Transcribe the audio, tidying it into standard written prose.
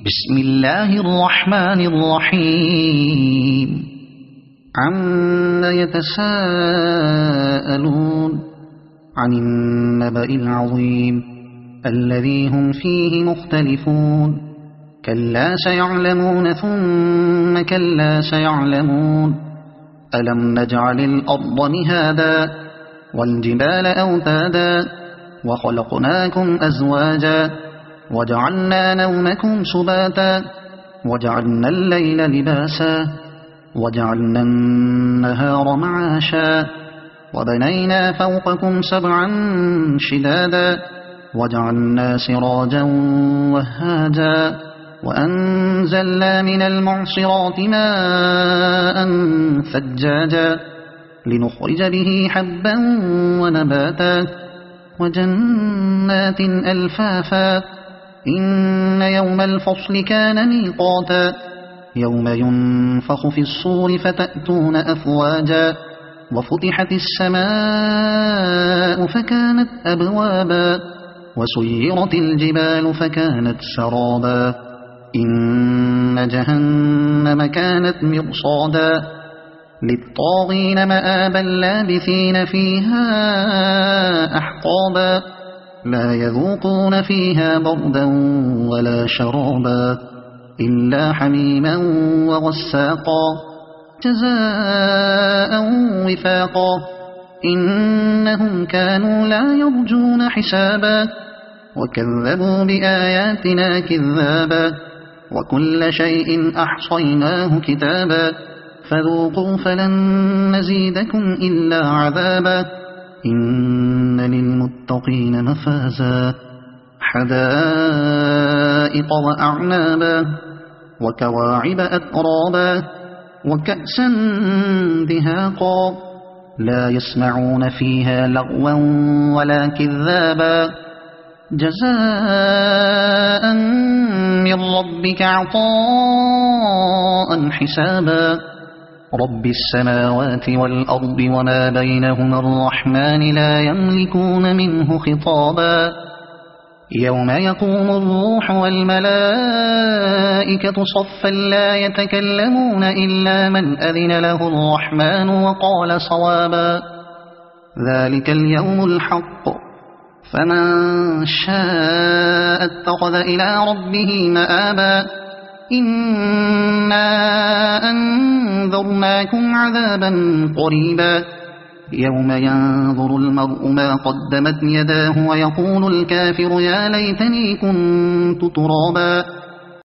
بسم الله الرحمن الرحيم عم يتساءلون عن النبأ العظيم الذي هم فيه مختلفون كلا سيعلمون ثم كلا سيعلمون ألم نجعل الأرض مهادا والجبال أوتادا وخلقناكم أزواجا وجعلنا نومكم سباتا وجعلنا الليل لباسا وجعلنا النهار معاشا وبنينا فوقكم سبعا شدادا وجعلنا سراجا وهاجا وأنزلنا من المعصرات ماء ثجاجا لنخرج به حبا ونباتا وجنات ألفافا إن يوم الفصل كان ميقاتا يوم ينفخ في الصور فتأتون أفواجا وفتحت السماء فكانت أبوابا وسيرت الجبال فكانت سرابا إن جهنم كانت مرصادا للطاغين مآبا لابثين فيها أحقابا لا يذوقون فيها بردا ولا شرابا إلا حميما وغساقا جزاء وفاقا إنهم كانوا لا يرجون حسابا وكذبوا بآياتنا كذابا وكل شيء أحصيناه كتابا فذوقوا فلن نزيدكم إلا عذابا إن للمتقين مفازا حدائق وأعنابا وكواعب أترابا وكأسا دهاقا لا يسمعون فيها لغوا ولا كذابا جزاء من ربك عطاء حسابا رب السماوات والأرض وما بينهما الرحمن لا يملكون منه خطابا يوم يقوم الروح والملائكة صفا لا يتكلمون إلا من أذن له الرحمن وقال صوابا ذلك اليوم الحق فمن شاء اتخذ إلى ربه مآبا إنا أنذرناكم عذابا قريبا يوم ينظر المرء ما قدمت يداه ويقول الكافر يا ليتني كنت ترابا